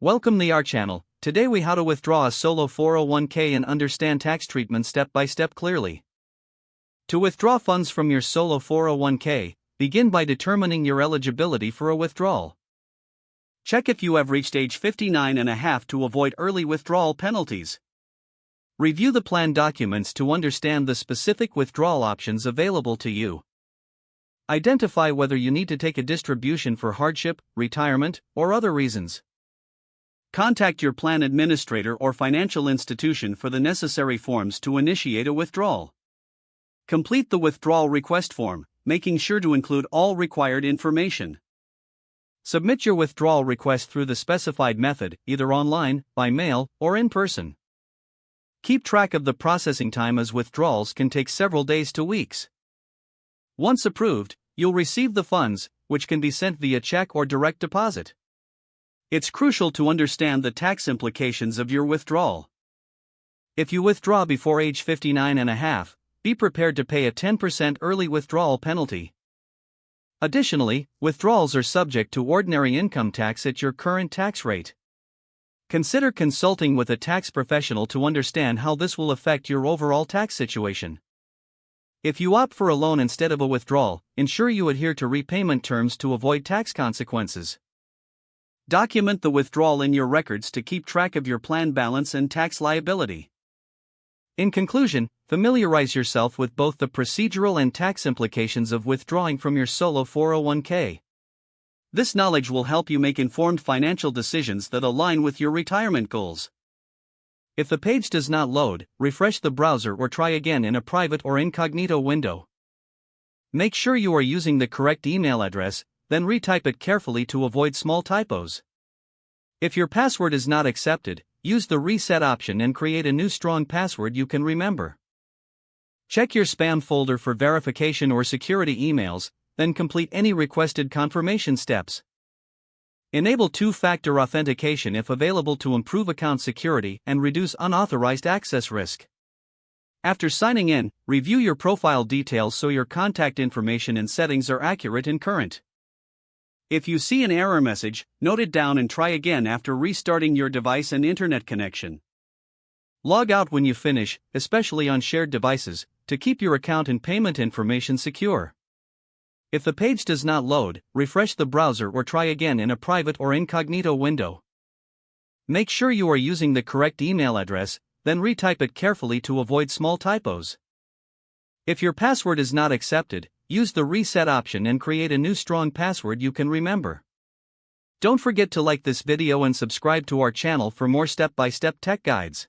Welcome to our channel. Today we how to withdraw a solo 401k and understand tax treatment step by step clearly. To withdraw funds from your solo 401k, begin by determining your eligibility for a withdrawal. Check if you have reached age 59 and a half to avoid early withdrawal penalties. Review the plan documents to understand the specific withdrawal options available to you. Identify whether you need to take a distribution for hardship, retirement, or other reasons. Contact your plan administrator or financial institution for the necessary forms to initiate a withdrawal. Complete the withdrawal request form, making sure to include all required information. Submit your withdrawal request through the specified method, either online, by mail, or in person. Keep track of the processing time as withdrawals can take several days to weeks. Once approved, you'll receive the funds, which can be sent via check or direct deposit. It's crucial to understand the tax implications of your withdrawal. If you withdraw before age 59 and a half, be prepared to pay a 10% early withdrawal penalty. Additionally, withdrawals are subject to ordinary income tax at your current tax rate. Consider consulting with a tax professional to understand how this will affect your overall tax situation. If you opt for a loan instead of a withdrawal, ensure you adhere to repayment terms to avoid tax consequences. Document the withdrawal in your records to keep track of your plan balance and tax liability. In conclusion, familiarize yourself with both the procedural and tax implications of withdrawing from your solo 401k. This knowledge will help you make informed financial decisions that align with your retirement goals. If the page does not load, refresh the browser or try again in a private or incognito window. Make sure you are using the correct email address, then retype it carefully to avoid small typos. If your password is not accepted, use the reset option and create a new strong password you can remember. Check your spam folder for verification or security emails, then complete any requested confirmation steps. Enable two-factor authentication if available to improve account security and reduce unauthorized access risk. After signing in, review your profile details so your contact information and settings are accurate and current. If you see an error message, note it down and try again after restarting your device and internet connection. Log out when you finish, especially on shared devices, to keep your account and payment information secure. If the page does not load, refresh the browser or try again in a private or incognito window. Make sure you are using the correct email address, then retype it carefully to avoid small typos. If your password is not accepted, use the reset option and create a new strong password you can remember. Don't forget to like this video and subscribe to our channel for more step-by-step tech guides.